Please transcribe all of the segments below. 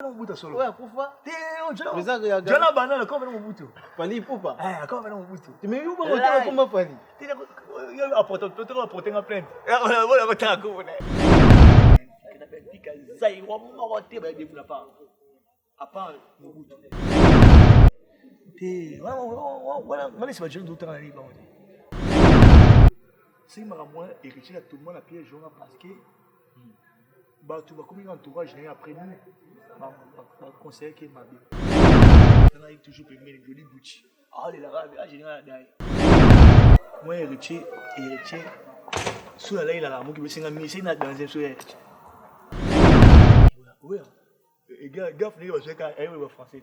Mobutu solo. Ouais, pourquoi? Jana banana comme Mobutu. Fali Poupa. Eh, comme Mobutu. Tu m'as vu pas autant comme Fali. Tu as apporté une plainte. Voilà, on t'a couvert. Zai wa morote ba defu na pa. Apa Mobutu. Voilà, moi c'est pas jeune d'autant aller ba. C'est ma moi héritier à tout le monde à pied jaune parce que bah tu vas comme un entourage après nous. Ma conseiller qui m'a dit. On a toujours permis les jolis bouches. Ah les là, j'ai rien d'ailleurs. Moi héritier sous la lait là, moi qui me sing mi c'est dans un soir. Oui. Et gars, venez au Sénégal, et oui, français.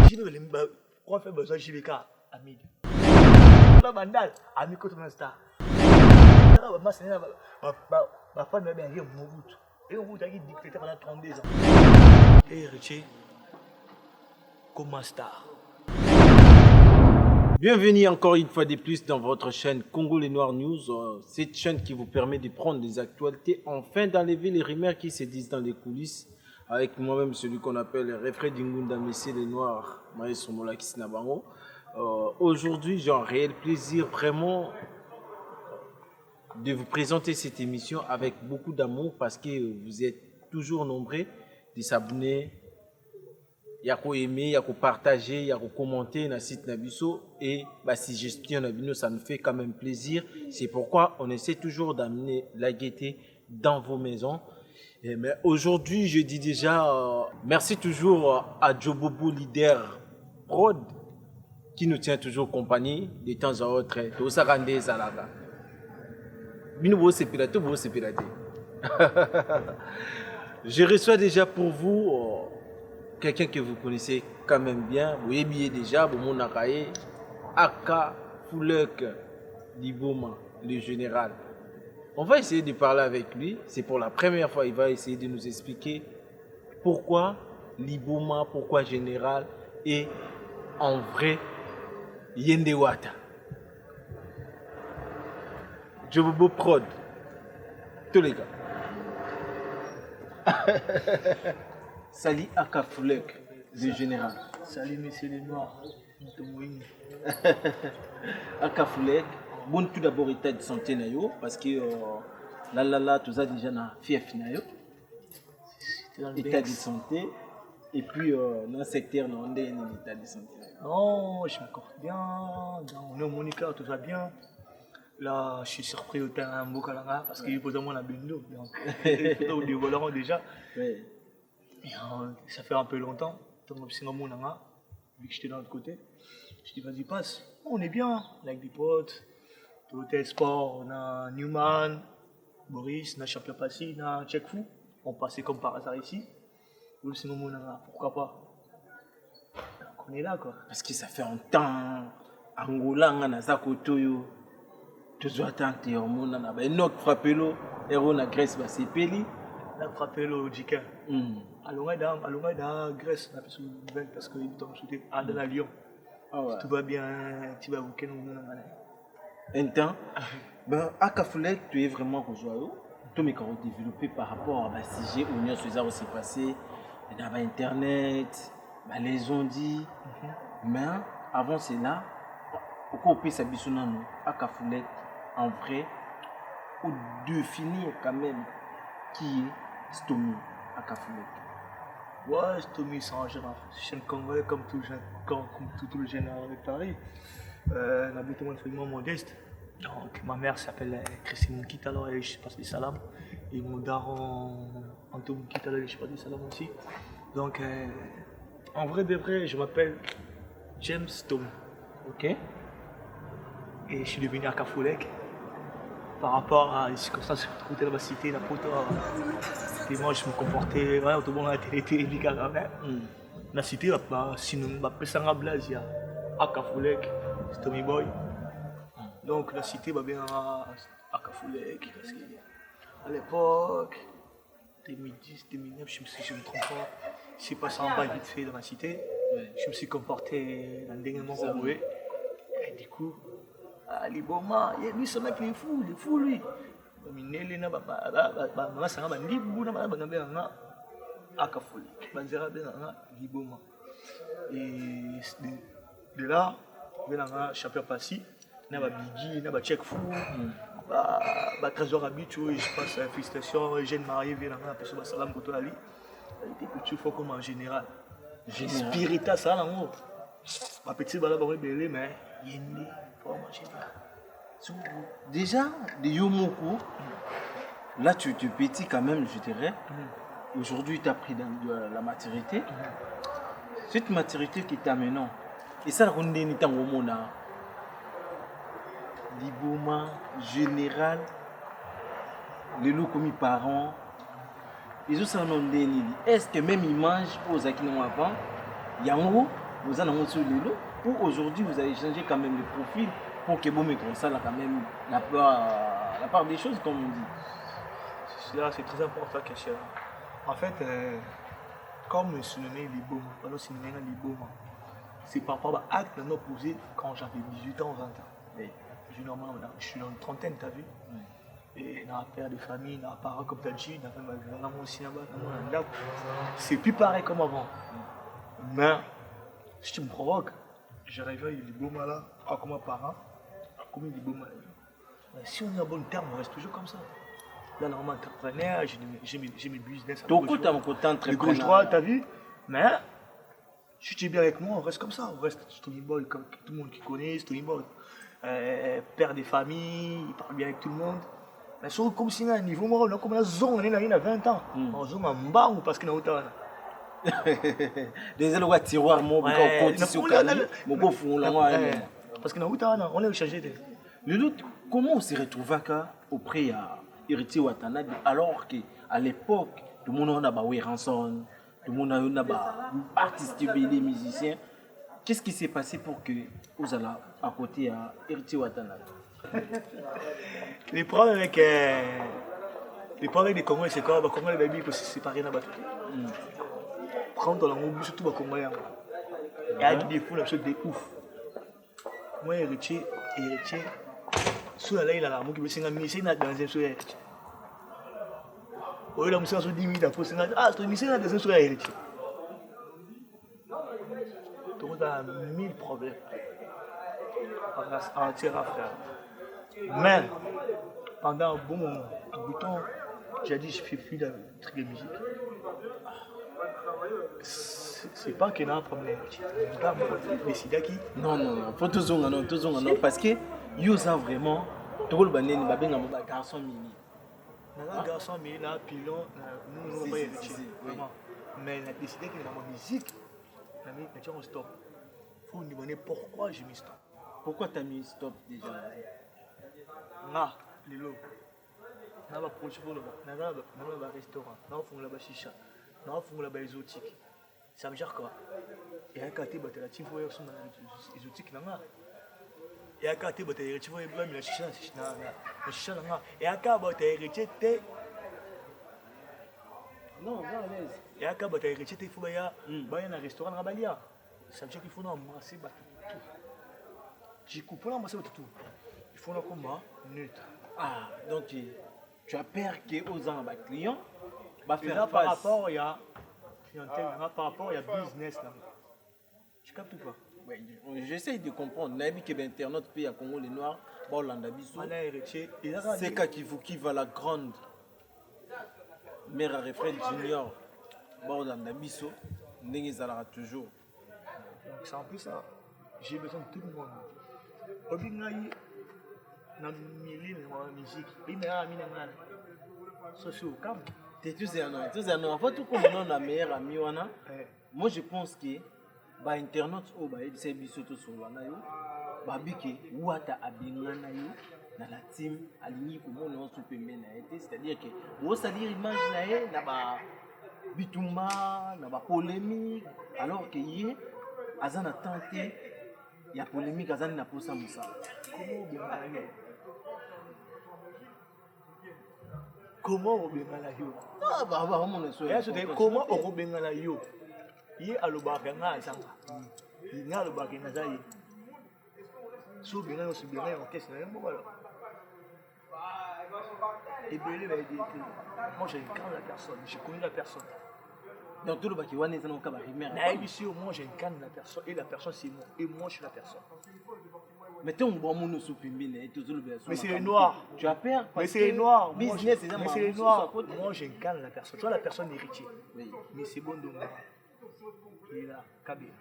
Je vais le quoi faire besoin de JVK à midi. La bandale, ami côté de star. Là, ma c'est ma femme m'a bien dit Mobutu. Et Mobutu a dit dictateur pendant 32 ans. Et Richie, comme star. Bienvenue encore une fois de plus dans votre chaîne Congo Les Noirs News, cette chaîne qui vous permet de prendre des actualités, enfin d'enlever les rumeurs qui se disent dans les coulisses, avec moi-même celui qu'on appelle le refrain d'Ingunda Messie Les Noirs, Maïs Mola Kisnabango. Aujourd'hui, j'ai un réel plaisir vraiment de vous présenter cette émission avec beaucoup d'amour parce que vous êtes toujours nombreux de s'abonner. Il y a qu'à aimer, il y a qu'à partager, il y a qu'à commenter dans le site Nabiso et bah, si gestion Nabino, ça nous fait quand même plaisir. C'est pourquoi on essaie toujours d'amener la gaieté dans vos maisons. Mais aujourd'hui, je dis déjà merci toujours à Jobobo Leader Prod qui nous tient toujours compagnie de temps à autre. Je reçois déjà pour vous quelqu'un que vous connaissez quand même bien, vous aimez déjà, vous m'avez Aka Foulek Liboma, le général. On va essayer de parler avec lui, c'est pour la première fois, il va essayer de nous expliquer pourquoi Liboma, pourquoi général et en vrai Yendewata. Jobobo Prod, tous les gars. Salut Aka Foulek, le général. Salut messieurs les noirs. Aka Foulek, bon tout d'abord état de santé nayo parce que là tout ça déjà na fief nayo. État de santé et puis dans le secteur là on est en état de santé. Non, je suis encore bien. On est au Monica, tout va bien. Là, je suis surpris au terrain Mbokalanga parce qu'il pose à moi la bendo. Donc, nous dévoilerons déjà. Ouais. Et, ça fait un peu longtemps. Donc, c'est mon nanga, vu que j'étais de l'autre côté. Je dis, vas-y, passe. On est bien, avec des potes. Hôtel Sport, on a Newman, Boris, on a Champion Passy, on a Tchekfou. On passait comme par hasard ici. C'est mon nanga, pourquoi pas. Donc, on est là, quoi. Parce que ça fait un temps. Angola, on a Zakotoyo. Toujours attenté au monde, on a Enoch Frappelo, héros de Grèce, c'est Peli. On a Frappelo, Djika. Allons dans Grèce, on a fait une parce qu'il est tombé dans la Lyon. Tout va bien, tu vas au week-end. Un temps, Aka Foulek, tu es vraiment rejoint. Tout mes carreaux développés par rapport à ce sujet où nous s'est passé dans Internet, les ondits. Mais avant cela, pourquoi on peut s'habituer à Aka Foulek en vrai, ou définir quand même qui est Stomy Aka Foulek. Ouais, Stomy, c'est un jeune Congolais comme tout le jeune de Paris. On habite une famille modeste. Donc, ma mère s'appelle Christine Moukita, alors je passe des salams. Et mon daron Anto Moukita, alors je passe des salams aussi. Donc, en vrai de vrai, je m'appelle James Stomy. Ok. Et je suis devenu Aka Foulek. Par rapport à les circonstances de la cité, la photo, et moi je me comportais, ouais, tout le monde a été terrible quand même. La cité, si nous m'appelons Blasia, Aka Foulek, Stomy Boy. Donc la cité va bien à Aka Foulek, parce qu'à l'époque, 2010, 2009, je me trompe pas, je suis passé en bas vite fait dans la cité, je me suis comporté dans le dernier moment, et du coup, Liboma, lui ce mec il est fou lui. Akafoli. Banzera Benanga, Liboma. Et de là, Benanga, champion passé, n'a pas Biggie, n'a pas Check Fou, trésor habitué, je passe à félicitations, jeune marié, Benanga, parce que Salam Kotolali. Il était couture fort comme en général. Spirita, ça, là, moi. Ma petite balade, on est belé, mais il est né pour en général. Déjà, de Yomoko, là tu es petit quand même, je dirais. Aujourd'hui, tu as pris dans la maturité. Cette maturité qui t'amène, et ça, on est dans le monde. Liboma, général, les loups comme parents. Les autres sont des est-ce que même ils mangent aux acquis avant, il y a un haut, vous en avez sur les loups, ou aujourd'hui vous avez changé quand même le profil pour que vous mettez ça là quand même la part des choses comme on dit. Là, c'est très important question. En fait, comme le surnommé Liboma, le surnommé Liboma, c'est par rapport à l'acte de nous poser quand j'avais 18 ans, 20 ans. Je suis dans une trentaine, tu as vu? Et dans la père de famille, dans la parent comme tu as dit, dans mon cinéma, c'est plus pareil comme avant. Mais si tu me provoques, je réveille Liboma là, comme un parent, comme Liboma. Si on est en bon terme, on reste toujours comme ça. Là, normalement, entrepreneur, j'ai mes business. Ton côté, mon côté entrepreneur. Le gauche droit, t'as vu? Mais si tu es bien avec moi, on reste comme ça. On reste Stony Boy, comme tout le monde qui connaît, Stony Boy. Père des familles, il parle bien avec tout le monde. Mais c'est comme si à un niveau, on a comme la zone, on est à 20 ans. On zone en bas ou parce qu'il y a autant. Des éloignes tiroirs, mon côté sur le mon beau fond là. Parce qu'il y a autant, on est changé. Le doute, comment on s'est retrouvé auprès d'Héritier Watanabe alors qu'à l'époque, tout le monde a eu rançon, tout le monde a eu artistes, des musiciens. Qu'est-ce qui s'est passé pour que vous allez à côté d'Héritier Watanabe? Les problèmes avec les Congolais, c'est quoi? Les Congolais, ils peuvent se séparer dans la bataille. Quand on a oublié surtout les Congolais, il y a des défauts, des ouf. Moi, Héritier, sous la il a l'amour qui me signe à misser dans la deuxième sur Héritier. Oui, la mission sur 10 minutes après, c'est une mission dans la deuxième sur Héritier. Tout le monde a 1000 problèmes. En tir à frère. Mais, pendant un bon moment, un bout de temps, j'ai dit je fais plus de trucs de musique. C'est pas qu'il y a un problème. Mais c'est qui? Non, faut toujours non, parce que Yosa vraiment, tout le monde a un garçon mini. Un garçon mini là, pilon, nous on va y aller. Mais il a décidé qu'il y a ma musique. La musique, on stop. Il faut nous demander pourquoi j'ai mis stop. Pourquoi tu as mis stop déjà? Là, les lots. Là, va pour le restaurant. Là, on fait la chicha. Là, on fait la exotique. Ça veut dire quoi? Il y a un côté de la team voyage sur exotique. Il y a un côté de la team voyage sur la chicha. Il y a un côté de la team non, va à l'aise. Il y a un côté de la team il faut y aller dans un restaurant. Ça veut dire qu'il faut embrasser tout. J'ai coupé l'embrasser tout. Il faut un combat neutre. Ah, donc tu as peur qu'aux gens, clients, va faire là, par rapport il y a clientèle, par rapport il y a business là. Tu captes ou pas? Oui, j'essaie de comprendre. Nabi qui est internaute pays à Congo les Noirs, Baolanda Bissou. C'est quand qui va la grande mère à Refrain Junior, Baolanda Bissou, n'est toujours. Donc c'est un peu ça. J'ai besoin de tout le monde. Obingaï, dans le milieu de la musique, il y a un minimum. Socio, comme. Tous un an. En fait, tout comme on a meilleur ami, moi je pense que les internautes, c'est bisoto sur la nayo, babiki, ouata abingana yo, dans la team, aligné comme on a super été, c'est-à-dire que vous salir image naé, na ba bitumba, na ba polémique, alors que hier, azan a tenté, il y a polémique, azan n'a pas ça moussa. Comment on bengala yo? Ah bah vraiment comment on bengala yo? Ye alobaka nga azanga. Nga alobaka nga zaye. So bengala so bengala en caisse na voilà. Et belé va aider. Moi j'ai quand la personne, je connais la personne. Donc tout le baki wana ezana okaba rimer. Ici, moi j'incarne la personne et la personne c'est moi. Et moi je suis la personne. Mais tu es un bon monde sous Pimbine et tout le monde. Mais c'est les noirs. Tu as peur. Mais c'est les noirs. Business, mais c'est les noirs. Moi j'incarne la personne. Tu vois la personne héritier. Oui. Mais c'est bon de moi. Il est là, Kabé.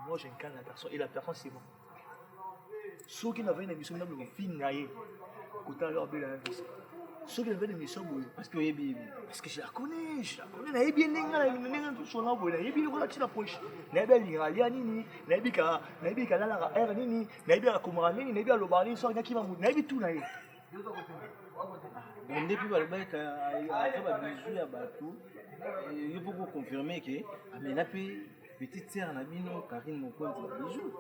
Moi j'incarne la personne et la personne c'est moi. Ceux qui n'avaient une émission, ils n'avaient pas naïe. Côté alors, bien la même chose. Ceux qui avaient une émission, parce que je la connais, naïe bien n'enga tout son nom, naïe bien voilà tu la poche. Naïe bien l'iralia nini, naïe bien la air nini, naïe bien la kumara nini, naïe bien le barli soit qui va mourir, naïe bien tout naïe. On depuis le bac à bisou à bateau, il faut confirmer que Amena petite sœur Nabino Karine Mokonzi bijou.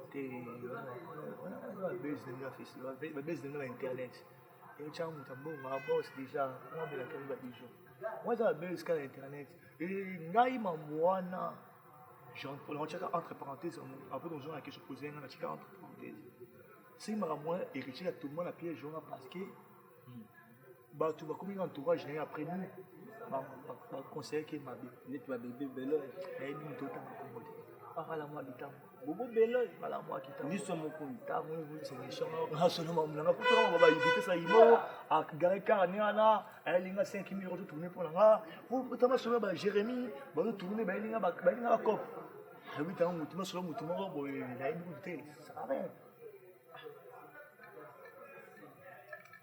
On a besoin de festival, besoin de internet. Et tu as un boss déjà, moi je vais la bijou. Moi j'ai besoin de internet. Et naïma moana, on check entre parenthèses, après on a quelque chose posé, on a check entre parenthèses. C'est ma moi héritier à tout le monde à pied jaune parce que bah tu vas comme un entourage après nous. Bah conseiller qui m'a dit nettoie bébé bello et nous tout en commode. Ah la moi dit bobo bello la moi qui t'a ni somo kunta moi c'est une mission na seulement on a pour on va éviter ça il faut à garer carnet là elle a 5000 euros tourner pour là pour tama sur ba Jérémy ba tourner ba linga ba cop ah oui tant mutima sur mutima bo na ibute ça va bien.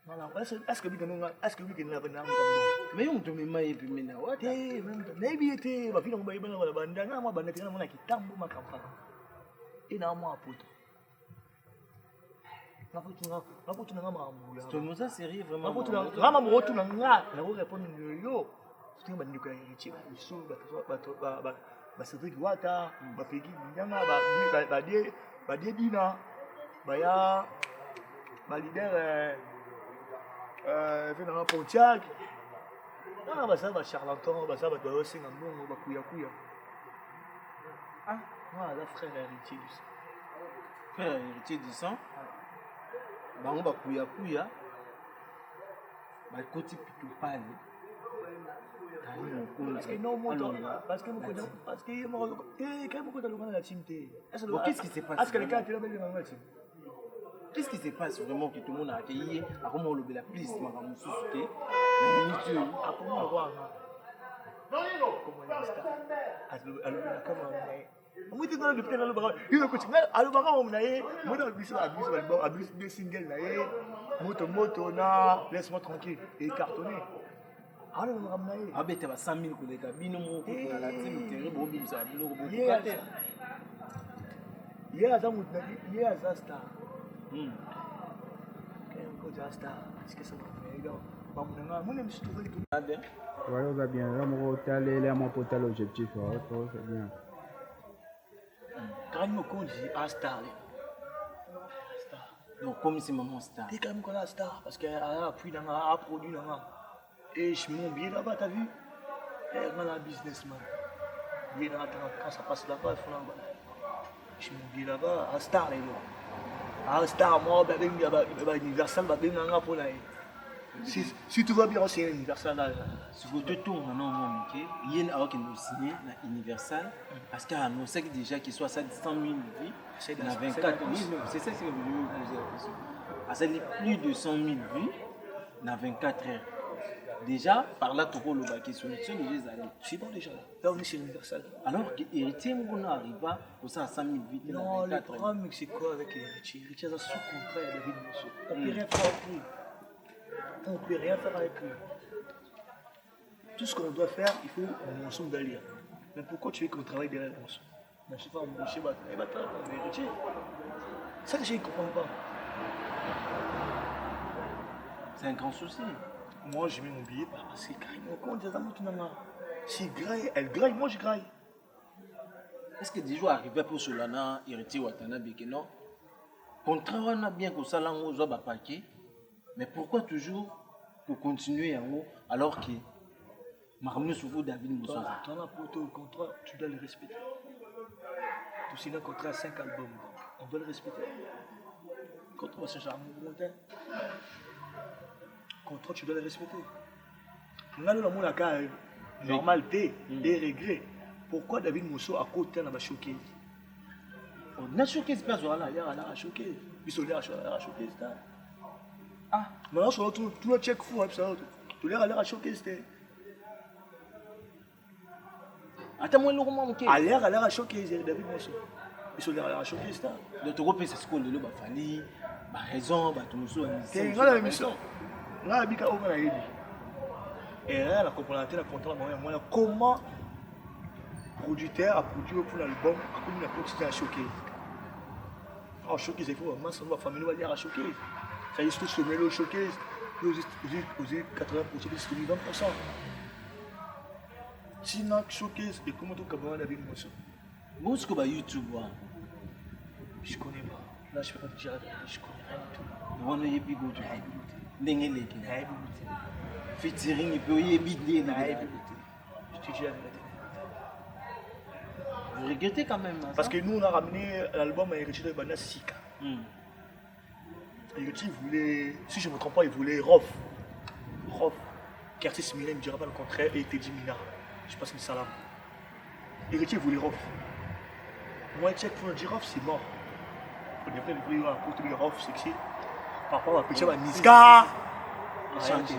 Voilà, est-ce que vous avez un mais on te met maïe puis maintenant what maybe était ba vile mbaye bana banda na mwa banda tena mwana kitambo makamfana ina mwa poto na poto na mambu c'est une ça série vraiment na poto na mambu tu na nga na ko répondre yo tu ba ndiko ya richi ba so ba Cedric Wata ba Peggy Nyanga ba die dina ba ya ba leader fait dans la Pontiac. Non, bah ça va charlatan, bah ça va aussi dans le monde, bah couilla. Ah, voilà, frère héritier du sang. Frère héritier du sang. Bah on va couilla. Bah côté plutôt pâle. Parce que non, parce que quand beaucoup de la team qu'est-ce qui s'est passé? Est-ce que les gars étaient là dans la team? Qu'est-ce qui se passe vraiment que tout le monde a accueilli? À comment on le plus, ma femme souffle. À comment on voit? Comment on est star? Alors comment on est? Moi tu dois le faire le bar. Il veut continuer. Alors bar on est. Moi dans le bus des singles là. Moto na laisse-moi tranquille et cartonné. Alors on ramène. Ah ben tu vas 100 000 collègues. Bino mo pour la team terre bo bim ça bino ko beaucoup. Yeah, ça m'a dit. Yeah, ça star. Est-ce que ça va bien? Voilà, va bien. Là, mon hôtel, là, mon hôtel objectif. C'est bien. Quand je me compte, j'ai star. Donc, comme c'est maman star. C'est quand même qu'on a star parce qu'elle a appris dans un produit là. Et je m'en bien là-bas, t'as vu? Elle est un businessman. Bien là, quand ça passe là-bas, il faut là-bas. Je m'en bien là-bas, à star les gars. À star, moi, Universal va bien pour là. Si tout va bien, c'est Universal là. Si vous te tournez non mon métier, il y a un qui nous signe na Universal parce qu'il y a un sec déjà qui soit 100 000 vies, na 24 000, c'est ça que je veux poser la question. À ça plus de 100 000 vies na 24 heures. Déjà, par là, tu peux le baquer sur les déjà allés. Je suis bon déjà. Là, on est chez Universal. Alors, héritier, on arrive à 100 000 vies. Non, le problème, c'est quoi avec héritier? Héritier, c'est sous contrat, il y a des vies. On ne peut rien faire avec lui. On ne peut rien faire avec lui. Tout ce qu'on doit faire, il faut un mensonge d'aller. Mais pourquoi tu veux qu'on travaille derrière le mensonge? Mais je ne sais pas, mon chez il va travailler avec héritier. Ça, les gens ne comprennent pas. C'est un grand souci. Moi, je mets mon billet parce que si elle graille, moi je graille. Est-ce que des jours arrivés pour Solana, héritier Watanabe, que non? Contrat, on a bien que ça, là, on a paquet. Mais pourquoi toujours pour continuer en haut alors que Maramou Soufou David Moussa? Ton contrat, tu dois le respecter. Tu signes un contrat à 5 albums, on doit le respecter. Contrat, c'est genre contrat, tu dois le respecter. Nous avons la normalité et regret. pourquoi David Mosso a côté na ba showcase na showcase pas voilà ala showcase biso lera showcase ta ah maintenant sur tout le check fou ça tout lera showcase te ata moi le comment OK ala showcase David Mosso biso lera showcase ta de to kopesa siko lelo ba fali ba raison ba to moso te ngala émission ngala bika o ngala yebi et là la comprendre la contrôle moi comment producteur a produit pour l'album a comme une petite à choquer oh showcase il faut masse va famille va dire à choquer ça y est tout se met le showcase aux 80% de ce 20%. Sinon showcase et comment tout cabana David Mosso bon ce que ba YouTube wa je connais pas là je fais pas déjà je connais rien du tout on est bigo tu ndenge leke na featuring pe yebi ndenge je te dis la vérité. vous regrettez quand même Parce que nous on a ramené l'album à Héritier de Bana Sika. Héritier voulait, si je ne me trompe pas, il voulait Rof. Curtis Mina, il ne me dira pas le contraire, et Teddy Mina. Je pense que c'est ça là. Héritier voulait Rof. Moi, check pour dire Rof, c'est mort. On devrait ouvrir un côté de Rof sexy. Par rapport à Petit Niska. changé.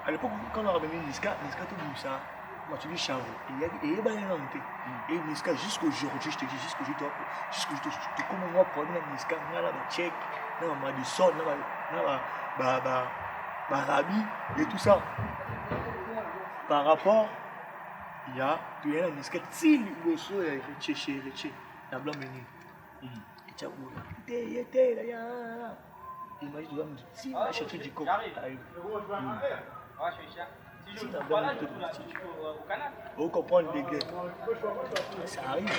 À l'époque, quand on a ramené Niska tout le ça. Moi, tu dis change. Et il y a bien monté. Et Niska, jusqu'aujourd'hui, je te dis, jusqu'aujourd'hui, tu comme moi, pour aller à Niska, on a la check, on a Madison, on a Rabi, et tout ça. Par rapport, il y a Niska, si le son est chez la blanc menu. Et tu as oublié, imagine, tu vas me dire, si la chercher du coq, si la blanc menu, vous comprenez les gars, ça arrive.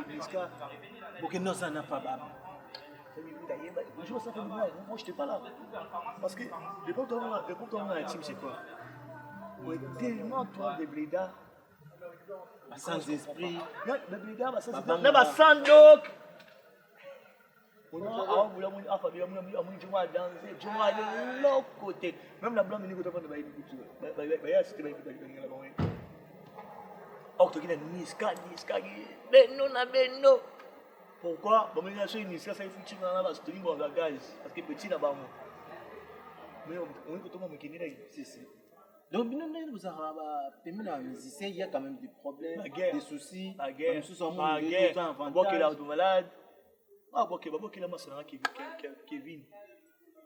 Niska, pour que nous en a pas baba. Bonjour, ça fait moi je n'étais pas là. Parce que le quand on a un team, c'est quoi? On est tellement toi des blédards. Sans esprit. Non, des blédards, sans esprit. Non, mais sans doc. On a de l'autre côté. Même la blanche, il n'y a pas de bail. Oh, tu as Niska, Benno. Pourquoi? Bon, mais il y a ça, il faut que tu vas là-bas, c'est une bonne gaz. Parce que petit là-bas, mais on est totalement mécanique. Donc, vous avez il y a quand même des problèmes, des soucis. La guerre. Bon, qu'il a de malade. Ah, bon, qu'il a massé Kevin.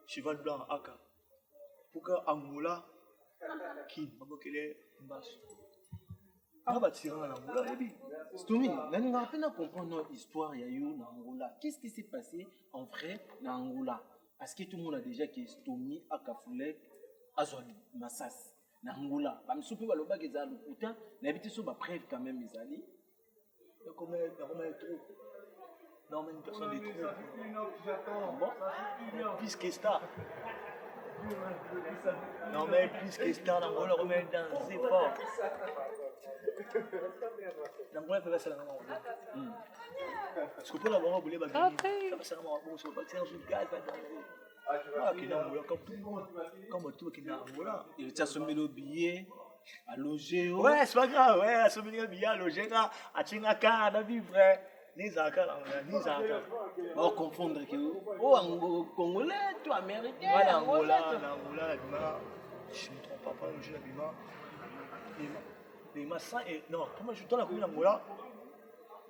Cheval blanc, Aka. Pour que Angola, qui, bon, qu'il est basse. Ah, bah, tu en Angola, baby. Stomy, nous avons comprendre notre histoire en Angola. Qu'est-ce qui s'est passé en vrai en Angola? Parce que tout le monde a déjà que Stomy a Kafulek, Azoli, Massas, en Angola. Même si on peut le bagage à l'Okuta, l'habitude sur ma preuve quand même, ils allaient. Comment trop? Non, mais une personne est trop. Bon, plus que ça. Non, mais plus que ça, on le remet dans ses efforts. L'Angola peut passer la main. Parce que pour l'avoir, on voulait bagage. Ça passe la main. On se bat sur le gaz. Ah, qui est dans l'Angola, comme tout qui est dans l'Angola. Il t'a soumis le billet, à loger. Ouais, c'est pas grave, ouais, à soumis le billet, à loger, à Tchingaka, à vivre. Nizaka, Nizaka. On confondre que oh, Congolais, toi, Américain. Voilà, Angola, je ne me trompe pas, je ne Bima. Les massins, non, comment je donne la commune Angola?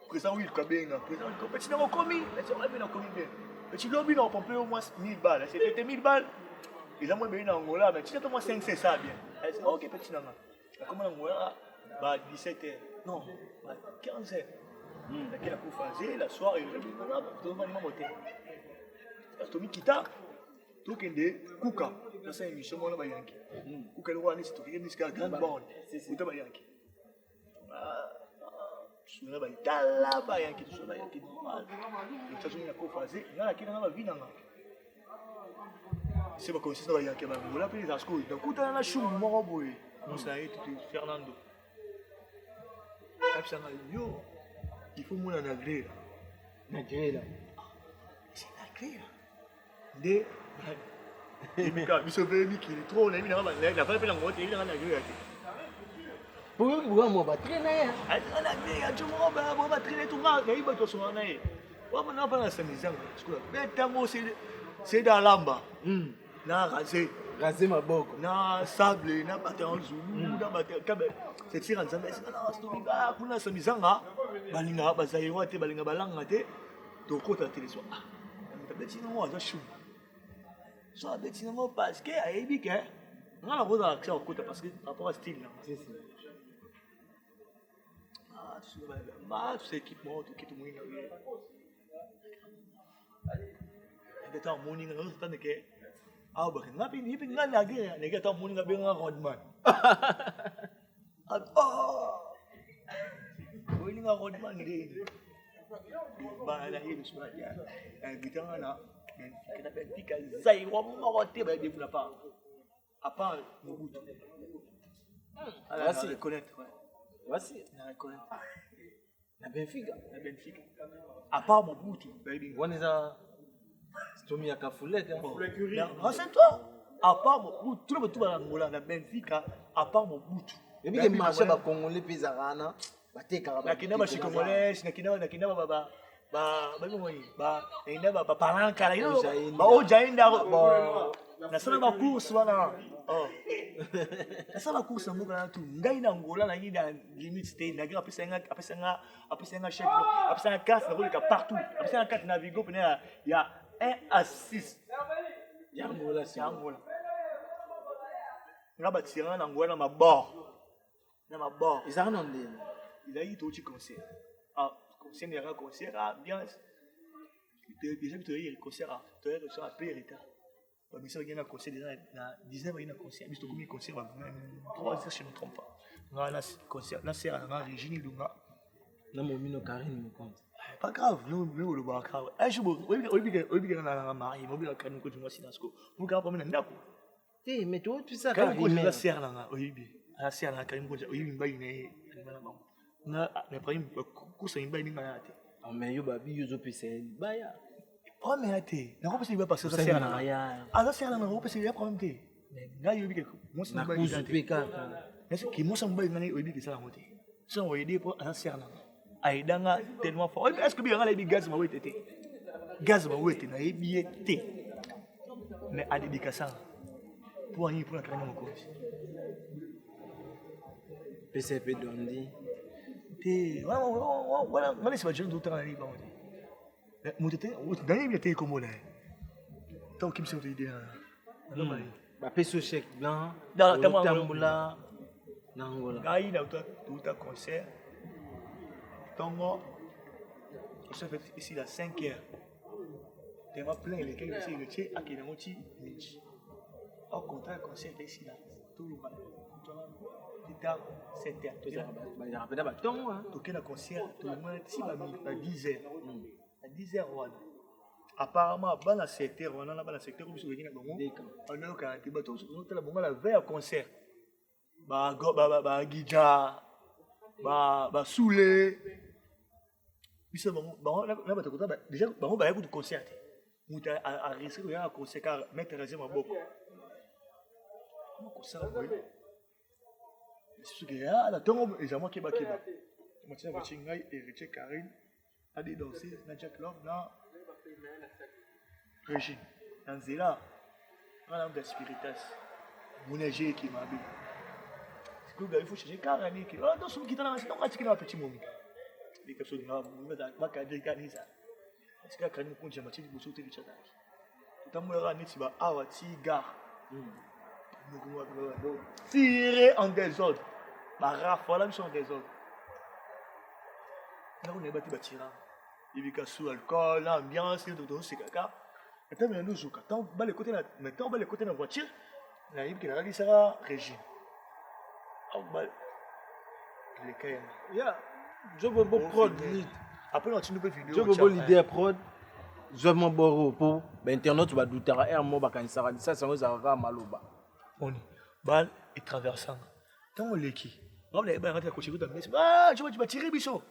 Président Will Kabenga, président Will Kabenga, petit n'as commis, mais on a bien commis bien. Petit lobby, on pompé au moins 1000 balles, c'était 1000 balles. Ils ont moins bien en Angola, mais tu sais, au moins 5, c'est ça bien. Elle dit, ok, petit n'as comment Angola, 17h, non, 15h. Laquelle a pu faire la soirée, tout le monde m'a monté. Tomi Kita, tout le monde, Kuka, dans cette émission, on a Yankee. Kuka, le roi, c'est tout le monde qui a grande bande. C'est tout Yankee. Je suis là, Yankee, je suis là, Yankee. Les États-Unis ont fait il y a qui dans la vie. C'est pas comme si c'était Yankee, on l'a appelé les Ascos. Donc, quand on a chou, mon boy, on s'est dit, Fernando. Yo. Il faut mon agré là. Nagré là. C'est agré là. Ibika, biso vebi qui est trop, na bina ba na fa pe na ngote, bina na gyo yake. Pourquoi moi batterie na ya? Ai na gyo ya jumo ba traîner tout va, na iba to so na e. Wa mana pa na samizanga, skula. Betango c'est dans lamba. Na rasé. Raser maboko. Na sable, na bataillon zulu, na bataillon kabe. C'est tir en zambé, c'est na stominga, kuna samizanga. Balinga bazayi wate balinga balanga te. To kota téléso. Ah. Beti na mo aza chou. So beti na mo parce que aibi que on a la voix d'accès au côté parce que par rapport à style là. C'est ça. Ah, tu sais bah tu sais équipement tout qui tout moyen. Et de morning on s'entend que ah bah ngapi ni pinga la guerre, les gars morning ngapi nga Rodman. Ah oh. Oui nga Rodman de. Bah la hiyo sura ya gitanga na kita Benfica zai wa morote ba de la part à part Mobutu. Ah c'est reconnaître ouais. Voici. Na reconnaître. Na Benfica. Na Benfica. À part Mobutu, baby. Waneza Stomi akafuleka. Renseigne-toi. À part Mobutu, tout le monde va Angola na Benfica à part Mobutu. Et puis les marchés ba congolais pesa rana. Na kinaba congolais, na kinaba baba ba palanka ba ojainda na sana ba course wana oh na sana course na mboka tu ngai na Angola na yida limite stay na gira apesa chef apesa carte na koleka partout apesa carte na Vigo pena ya 1 à 6 ya Angola ngaba tirana na Angola na mabord ils arrêtent ndé il a eu tout petit concert ah concert il y a un concert ambiance déjà tu as eu concert tu as reçu un peu retard bah mais ça il y a un concert déjà na 19 il y a un concert mais tu as concert 3 heures si je ne me trompe pas on a concert là c'est à Régine Lunga na momino Karine me compte pas grave nous le ba grave un jour obi na mari mobi la Karine ko moi sinasco nous ka pas maintenant ndako eh mais toi tu sais Karine la serre là obi la serre là Karine ko obi mbai ne na ba na prime kusa imbai ni ngayate mais yo babi yo zo pesa baya problème ate na ko pesa ba parce que ça sert na ya ça sert na ko pesa ya problème te nga yo bi ke mo sa ba kuzu pe kaka est-ce que mo sa mbai ngani obi ke sala mote so o yede pour ça sert na ai danga tellement fort est-ce que bi ngala bi gaz ma wete te gaz ma wete na ebi te mais a dédicace pour rien pour la traîner mon coach PCP Dondi te voilà moi c'est pas jeune d'autant aller ba mote motete d'ailleurs il était comme là tant qu'il me semble idée non mais ba peso chèque blanc dans tambula na Angola gai na tout concert tango ça fait ici la 5 heures tellement plein les quelques ici le tché à qui na moti midi au contraire concert ici là tout le monde guitare 7 heures ba ya rapeda ba tongo toquer le concert tout le monde ici à 10 heures à 10 heures apparemment bana secteur on a bana secteur biso bekina bango on a ka ti bato so tala bango la veille concert ba gija ba soulé biso bango na bato kota déjà bango ba écoute concert muta a risque de un concert car mettre raison maboko concert boy c'est ce que ya la tongo exactement keba moi tiens va chingai et Richard Karine a des danser na Jack Love na Régine dans zela on a spiritas monager qui m'a dit c'est que il faut changer carrément qui là dans son guitare là c'est donc un petit moment les personnes là ma cadre canisa est-ce que quand nous compte jamais tu bosser te richard tout amour là neti ba awati ga nous tirer en désordre ba rafale là en désordre là on est battu ba tirer il y a sous alcool l'ambiance tout c'est caca et puis nous jouons quand on va les côtés là maintenant on va les côtés de la voiture là il y a qui sera Régine on va les cailles ya je veux beau prod après on tient une vidéo je veux beau l'idée prod je m'en boro pour internet va douter un mot ba kanisara ça ça va maloba on bal et traversant tant les qui on les ba rentrer cocher dans mais ah tu vas tirer bicho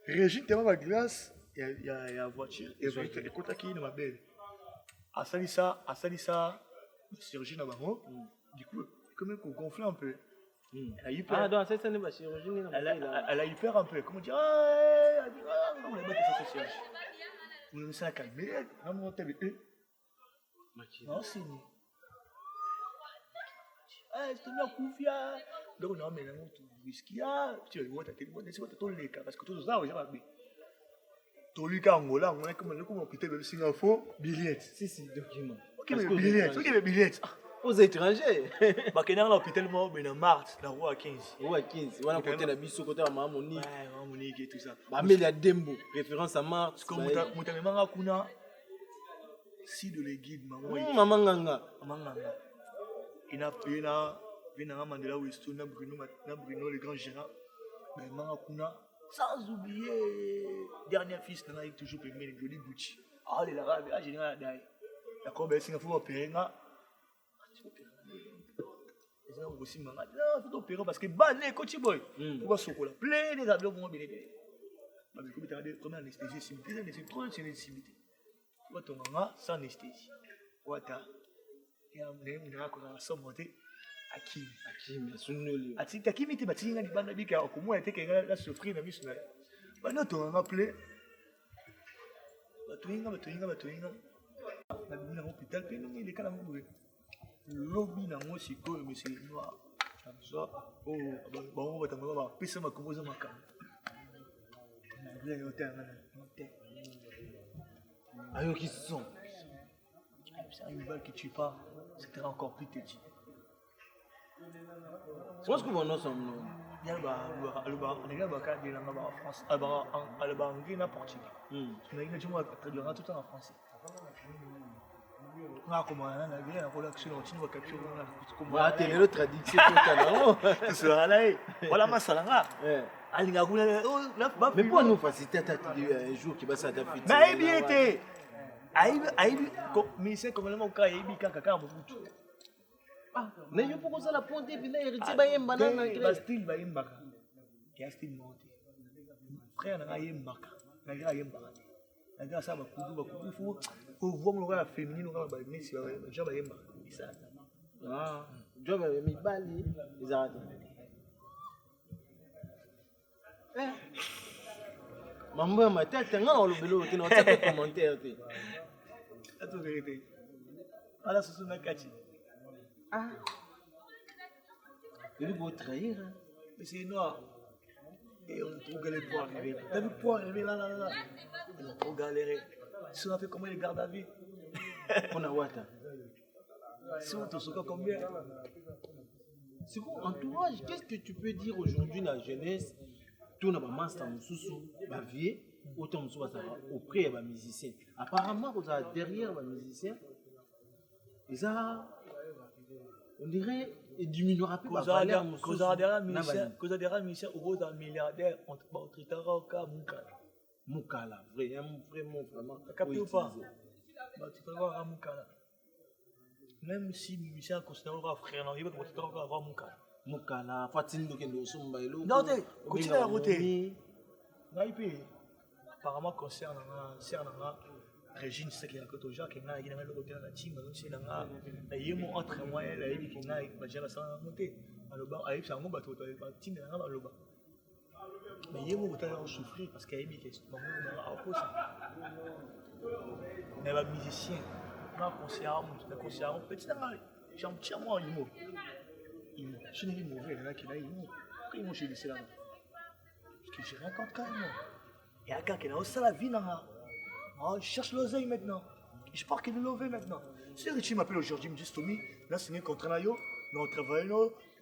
Régine tellement la glace il y a voiture et écoute qui ma belle à ça chirurgie là-bas. Du coup, comme elle gonfle un peu. Elle a eu Ah, peur. donc ça n'est pas chirurgie. Elle a eu peur un peu. Comment dire, elle a dit, on va battre ça chirurgie. On a mis ça à calmer. On a mis non, c'est ni. C'est bien confiant. Donc, on a mis un tout whisky. Tu vois, tu as tout le cas. Parce que tout ça, on a mis. Tout le cas, on a comme on peut te Singapour, billets. Si, document. Ok, mais billets. Ok, mais billets. Aux étrangers. Bah, quand on a l'hôpital, moi, mais en mars, la rue à 15. Ouais, 15. Voilà, côté la biso, côté la Mamoni. Ouais, Monique et tout ça. Bah, mais il y a Dembo. Référence à Marthe. Comme Moutamemanga Kuna, si de les guides, Maman Nganga. Il a payé là, Venanga Mandela Westo, Bruno, le grand gérant. Mais Manga Kuna, sans oublier, dernier fils, il a toujours payé le joli Gucci. Ah, les Arabes, j'ai dit, d'accord, ben, Singapour va opérer là. Les gens aussi m'ont dit, non, il faut opérer parce que bané, coach boy. On va se coller. Plein des avions vont venir. Mais comme tu as dit, comme anesthésie, c'est trop d'anesthésie. Tu vas tomber sans anesthésie. Wata. Et on a encore ça monté. Hakim, Sunoli. Ati Hakim était bâti dans les bandes bika. Au moins, il était là souffrir dans le mission. Maintenant, tu as appelé. Batuinga. Na bina hôpital, puis nous, il est quand même lobby na moi si quoi mais c'est noir ça oh bon on va t'envoyer va pisa ma composer ma cam na bien hôtel Ayo qui sont c'est une balle qui tue pas c'était encore plus petit je pense que vous en ensemble il y a le cas de la France alba anglais na portugais mais il a dit moi traduire tout en français. Comment on a vu la relation on va capturer comment télé le traduction totalement tout ça là voilà ma salanga alinga kuna mais pour nous faciliter un jour qui va s'adapter mais il bien été aïe mais c'est comme le cas il kaka beaucoup ah mais yo pourquoi ça la ponte puis là héritier ba yemba na ba style ba yemba ya style monté frère na yemba na yemba na gars ça ba kudu faut voir le féminin on va mais si genre ba yemba ça ah job mi bali izarata mambo ya matata nga na lobelo ke na tata commentaire te ato vérité ala soso na kachi ah il veut trahir mais c'est noir et on a trop galéré pour arriver t'as vu pour arriver là on a trop galéré si on a fait comment les gardes à vue on a wata si on te soka combien c'est quoi entourage qu'est-ce que tu peux dire aujourd'hui la jeunesse tout na ba master mususu ba vie autant mususu ba auprès ba musicien apparemment vous êtes derrière ba musicien et ça on dirait il diminuera plus la valeur mususu cause derrière musicien ou un milliardaire entre ba tritara ka mukala vraiment capté ou pas ba tritara mukala même si musicien considère va frère non il va tritara avoir mukala fatine ke ndo somba elo non continue à roter naipe apparemment concernant Régine c'est qu'il y a que toujours qui n'a il a le hôtel la team donc c'est là il y a entre moi et la qui n'a pas déjà ça monter alors bah il ça ngomba to team là là loba mais il y a mon hôtel en souffrir parce qu'il y a mis question maman à opposé mais les musiciens na concert petit là j'en tiens moi je n'ai mauvais là qui là il m'a chez laissé là parce que je raconte quand même et à quand qu'il a aussi la vie là je cherche l'oseille maintenant je pars qu'il est levé maintenant si Richie m'appelle aujourd'hui il me dit Stomy là c'est un contrat là on travaille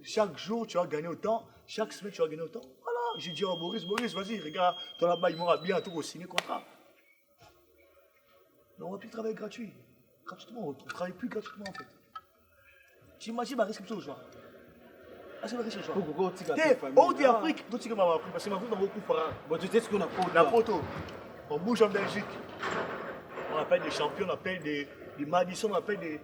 chaque jour tu vas gagner autant chaque semaine tu vas gagner autant voilà j'ai dit à Boris vas-y regarde toi là-bas ils m'ont bien tout signer contrat mais on va plus travailler gratuitement on ne travaille plus gratuitement en fait tu imagines ma risque plutôt aujourd'hui c'est vrai que c'est ça. On dit Afrique, tout ce que m'a appris parce que m'a appris beaucoup fara. Bon tu sais ce qu'on a la photo. On bouge en Belgique. On appelle des champions, on appelle des Madison, on appelle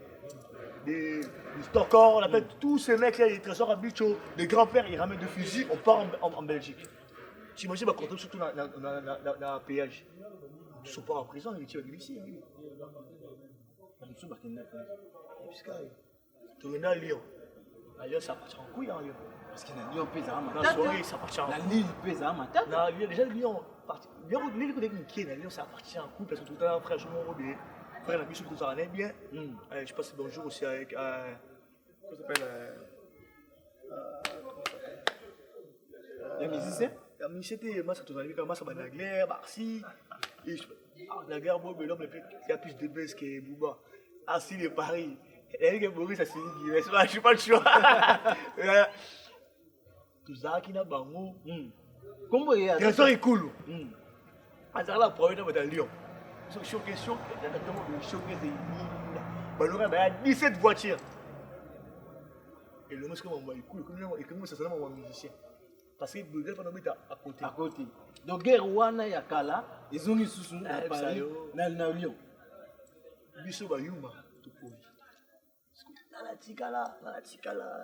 des Stockholm, on appelle tous ces mecs là, les trésors habituels, les grands-pères, ils ramènent des fusils, on part en Belgique. Tu imagines ma contrôle surtout dans la péage. Ils ne sont pas en prison, ils tirent ici. Tu es à Lyon. À Lyon, ça part en couille, hein, Lyon. Parce que na Lyon pesa à Dans matata. la soirée, ça part en La couille. Lille pesa à matata. Non, déjà, Lyon, Lyon, qui est à Lyon, ça partit en couille parce que tout le temps, frère, je m'en bien. Frère, la mission, tout ça allait bien. Je passe bonjour aussi avec. Comment ça s'appelle Les musiciens. la mission, c'était Massa Tozali, Massa Banagler, Barsi. La guerre, l'homme qui a plus de buzz que Bouba. Assis de Paris. Et que Boris a signé qui reste là, je suis pas le choix. Tout ça qui n'a pas mot. Comment il y a Le restaurant est cool. Ah, ça là, pour venir à Lyon. Ils sont choqués, exactement, le choqué, c'est il y a 17 voitures. Et le monsieur, comment il est cool, et comment ça s'appelle mon musicien. Parce que le gars, il est à côté. à côté. Donc guerre wana ya kala, ils ont mis sous Ah, Paris, ça y est. na Lyon. Biso bayuma, tout pour lui. La tikala,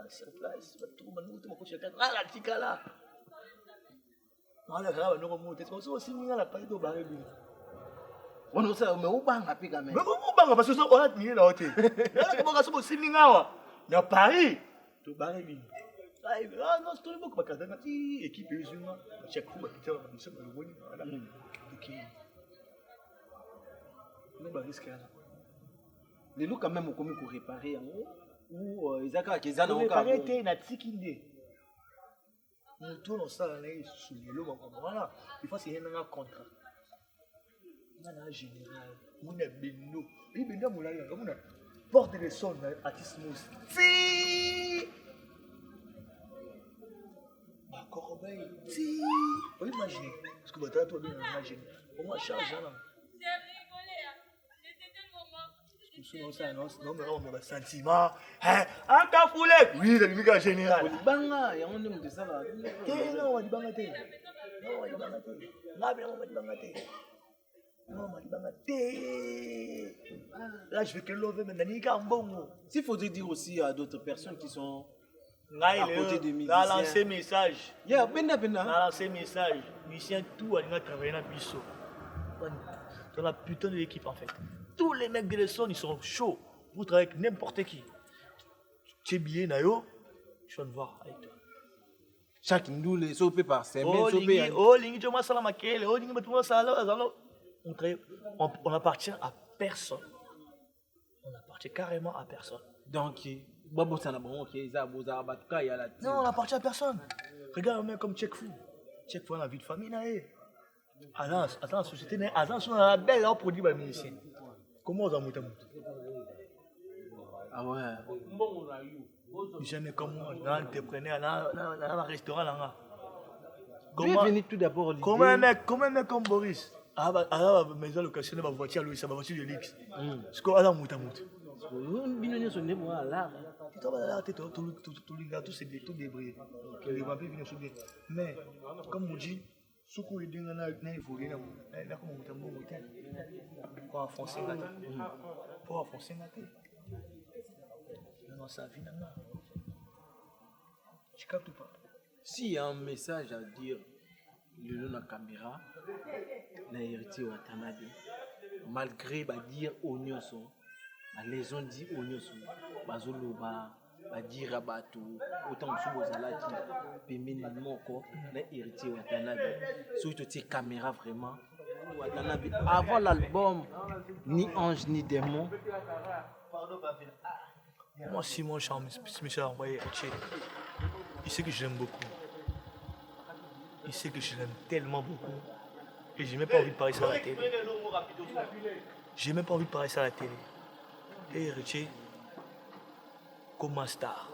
sur place. Tout le monde, tout le monde, la tikala. Voilà, grave, nous remontons. C'est comme ça aussi, nous, la paille de barré. On sait, mais où banga puis quand même. Mais comment banga parce que ça on a tenu là hôtel. Là comment ça aussi mingawa. Dans Paris, to barré. Ah non, c'est tout le monde qui va cadrer une équipe musulmane. Chaque fois, il y a une mission de l'Ouani. Voilà. OK. Nous va risquer là. Les loups quand même ont commis pour réparer en haut ou ils ont qu'ils ont réparé té na tikinde. Nous tournons ça là sous le lot voilà. Il faut signer un contrat. En général, on est beno. Et beno mon là, comme on a porte de son artiste mousse. Si. D'accord, ben. Si. Vous imaginez. Parce que votre toi bien imaginer. Comment charge là. Sinon ça non mais on a sentiment. Hein, un cafoulé. Oui, le musique en général. Banga, il y a un homme de ça là. Non, on dit banga té. Non, on dit banga té. Là bien on dit banga té. Non, on dit banga té. Là je vais que l'over maintenant ni kambongo. S'il faudrait dire aussi à d'autres personnes qui sont à côté des musiciens. Là lancer message. Yeah, bena. Là lancer message. Musicien tout on va travailler dans biso. Dans la putain de l'équipe en fait. Tous les mecs de son ils sont chauds pour travailler avec n'importe qui. Tu es bien nayo, je vais te voir avec toi. Chaque nous les sopé par semaine, lingi tu m'as salama kele, lingi tu m'as salama. On appartient à personne. On appartient carrément à personne. Donc babo ça na bon OK, ça boza batka ya la. Non, on appartient à personne. Regarde un mec comme Check Fou. Check Fou a la vie de famille naé. Attends, société naé, attends, on a la belle produit par musicien. Comment on a monté Ah ouais. Jamais comme moi, dans l'entrepreneur, dans le restaurant là. Bienvenue tout d'abord l'idée. Comment un mec comme Boris. Ah bah maison location ma voiture lui, ça va voiture de luxe. Ce qu'on a dans monté. On binonné son nez moi là. Tu vas là tout les gars tout c'est tout débrouillé. Les vampires viennent sur des. Mais comme on dit Soukou est dans la évolué là comme on t'aime bon pour enfoncer la tête. Pour enfoncer la tête. Non ça vient là. Tu captes ou pas? S'il y a un message à dire le long de la caméra, na héritier Watanabe, malgré bah dire oignon son, les gens disent oignon son, bazoloba, bah dire abato, autant sous vos alaki, pemene moko, na héritier Watanabe, surtout ces caméras vraiment, Watanabe, avant l'album, ni ange ni démon. Moi Simon Charme, Michel envoyé Héritier. Il sait que je l'aime beaucoup. Il sait que je l'aime tellement beaucoup. Et j'ai même pas envie de parler ça à la télé. J'ai même pas envie de parler ça à la télé. Et Héritier, comme un star.